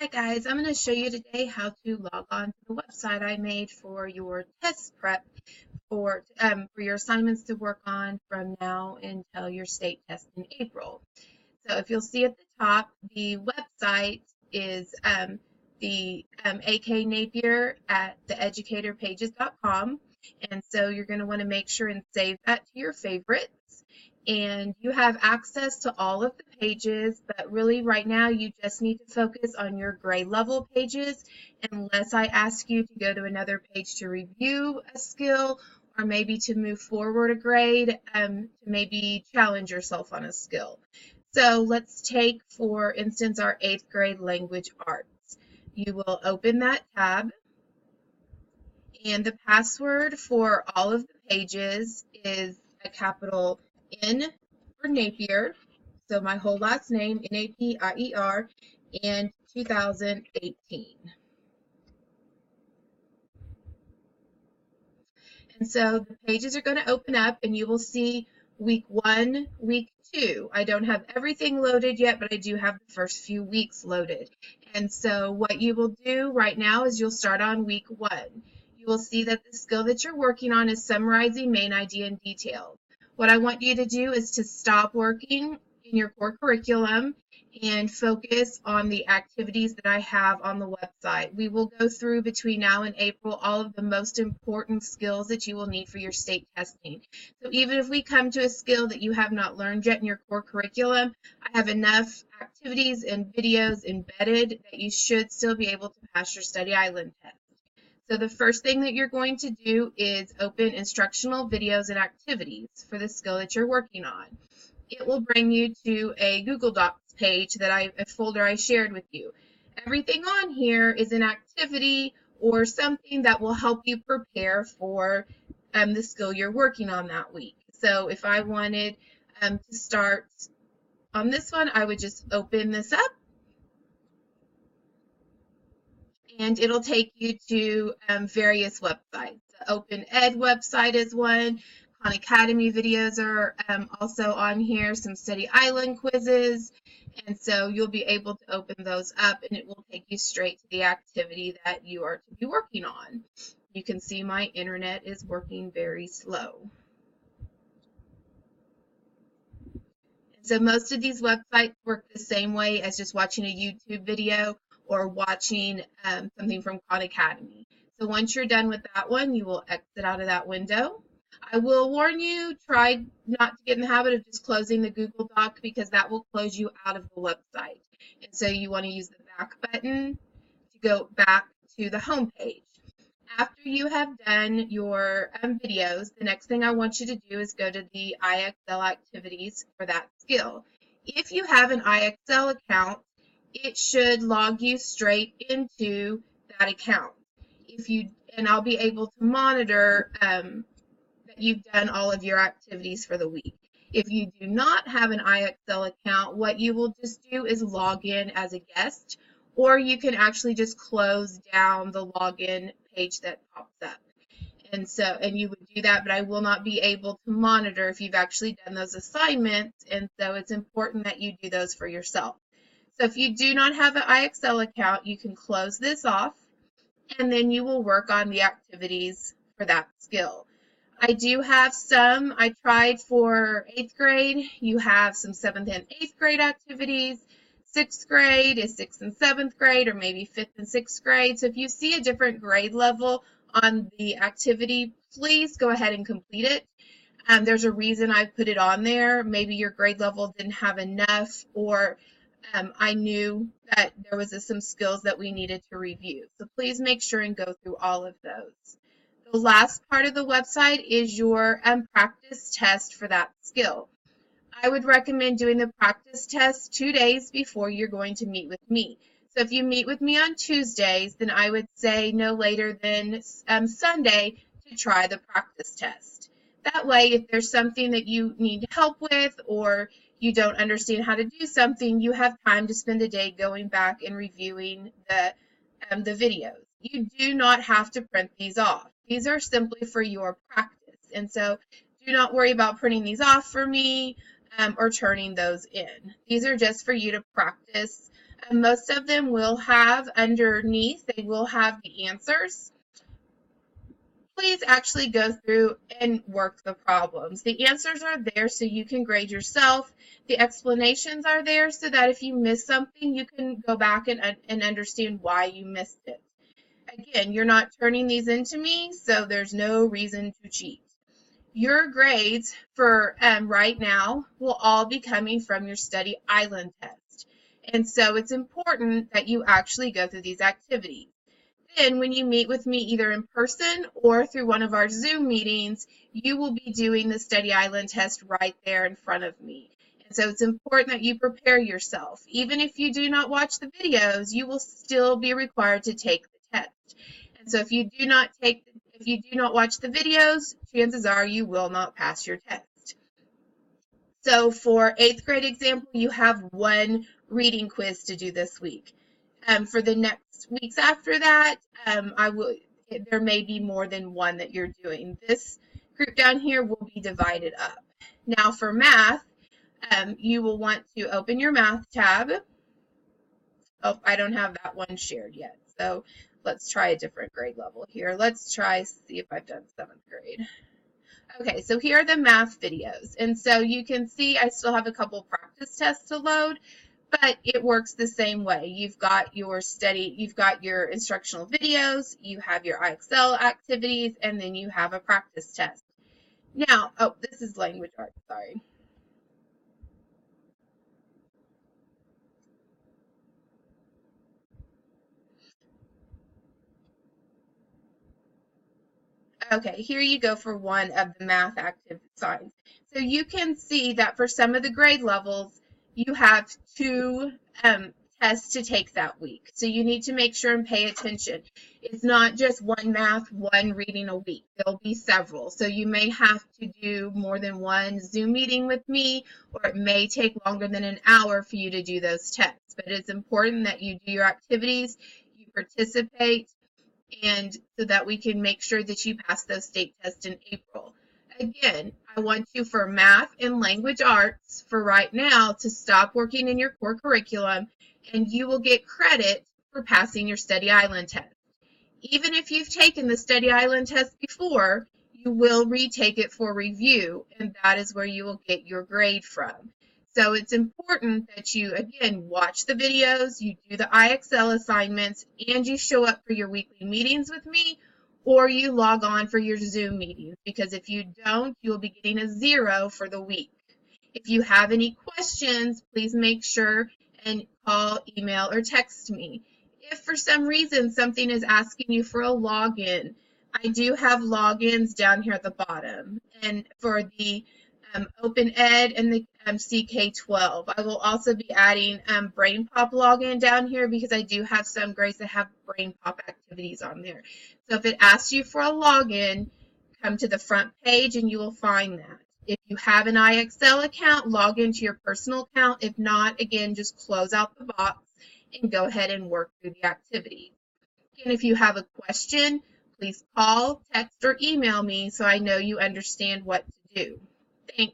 Hi guys, I'm going to show you today how to log on to the website I made for your test prep for your assignments to work on from now until your state test in April. So if you'll see at the top, the website is the AK Napier at theeducatorpages.com. And so you're going to want to make sure and save that to your favorites. And you have access to all of the pages, but really right now you just need to focus on your grade level pages unless I ask you to go to another page to review a skill or maybe to move forward a grade, to maybe challenge yourself on a skill. So let's take, for instance, our 8th grade language arts. You will open that tab, and the password for all of the pages is a capital N for Napier, so my whole last name, Napier, and 2018. And so the pages are going to open up and you will see week 1, week 2. I don't have everything loaded yet, but I do have the first few weeks loaded. And so what you will do right now is you'll start on week 1. You will see that the skill that you're working on is summarizing main idea and details. What I want you to do is to stop working in your core curriculum and focus on the activities that I have on the website. We will go through between now and April all of the most important skills that you will need for your state testing. So even if we come to a skill that you have not learned yet in your core curriculum, I have enough activities and videos embedded that you should still be able to pass your Study Island test. So the first thing that you're going to do is open instructional videos and activities for the skill that you're working on. It will bring you to a Google Docs page a folder I shared with you. Everything on here is an activity or something that will help you prepare for the skill you're working on that week. So if I wanted to start on this one, I would just open this up, and it'll take you to various websites. The Open Ed website is one. Khan Academy videos are also on here, some Study Island quizzes, and so you'll be able to open those up and it will take you straight to the activity that you are to be working on. You can see my internet is working very slow. So most of these websites work the same way as just watching a YouTube video or watching something from Khan Academy. So once you're done with that one, you will exit out of that window. I will warn you, try not to get in the habit of just closing the Google Doc because that will close you out of the website. And so you want to use the back button to go back to the home page. After you have done your videos, the next thing I want you to do is go to the IXL activities for that skill. If you have an IXL account, it should log you straight into that account. And I'll be able to monitor that you've done all of your activities for the week. If you do not have an IXL account, what you will just do is log in as a guest, or you can actually just close down the login page that pops up. And you would do that, but I will not be able to monitor if you've actually done those assignments, and so it's important that you do those for yourself. So if you do not have an IXL account, you can close this off, and then you will work on the activities for that skill. I do have some, I tried for 8th grade, you have some 7th and 8th grade activities. 6th grade is 6th and 7th grade, or maybe 5th and 6th grade. So if you see a different grade level on the activity, please go ahead and complete it. There's a reason I put it on there. Maybe your grade level didn't have enough, or I knew that there was some skills that we needed to review. So please make sure and go through all of those. The last part of the website is your practice test for that skill. I would recommend doing the practice test 2 days before you're going to meet with me. So if you meet with me on Tuesdays, then I would say no later than Sunday to try the practice test. That way, if there's something that you need help with or you don't understand how to do something, you have time to spend a day going back and reviewing the videos. You do not have to print these off. These are simply for your practice. And so do not worry about printing these off for me or turning those in. These are just for you to practice And most of them will have underneath, they will have the answers. Please actually go through and work the problems. The answers are there so you can grade yourself. The explanations are there so that if you miss something, you can go back and understand why you missed it. Again, you're not turning these into me, so there's no reason to cheat. Your grades for right now will all be coming from your Study Island test. And so it's important that you actually go through these activities. Then when you meet with me either in person or through one of our Zoom meetings, you will be doing the Study Island test right there in front of me. And so it's important that you prepare yourself. Even if you do not watch the videos, you will still be required to take the test. And so if you do not watch the videos, chances are you will not pass your test. So for 8th grade example, you have one reading quiz to do this week. For the next weeks after that, there may be more than one that you're doing. This group down here will be divided up. Now for math, you will want to open your math tab. Oh, I don't have that one shared yet. So let's try a different grade level here. Let's see if I've done 7th grade. Okay, so here are the math videos. And so you can see I still have a couple practice tests to load, but it works the same way. You've got your instructional videos, you have your IXL activities, and then you have a practice test. Now, oh, this is language arts, sorry. Okay, here you go for one of the math active signs. So you can see that for some of the grade levels, you have 2 tests to take that week. So you need to make sure and pay attention. It's not just one math, one reading a week. There'll be several. So you may have to do more than one Zoom meeting with me, or it may take longer than an hour for you to do those tests. But it's important that you do your activities, you participate, and so that we can make sure that you pass those state tests in April. Again, I want you for math and language arts for right now to stop working in your core curriculum, and you will get credit for passing your Study Island test. Even if you've taken the Study Island test before, you will retake it for review, and that is where you will get your grade from. So it's important that you, again, watch the videos, you do the IXL assignments, and you show up for your weekly meetings with me, or you log on for your Zoom meetings, because if you don't, you'll be getting a 0 for the week. If you have any questions, please make sure and call, email, or text me. If for some reason something is asking you for a login, I do have logins down here at the bottom. And for the Open Ed and the CK12. I will also be adding BrainPop login down here because I do have some grades that have BrainPop activities on there. So if it asks you for a login, come to the front page and you will find that. If you have an IXL account, log into your personal account. If not, again, just close out the box and go ahead and work through the activities. And if you have a question, please call, text, or email me so I know you understand what to do. Thanks.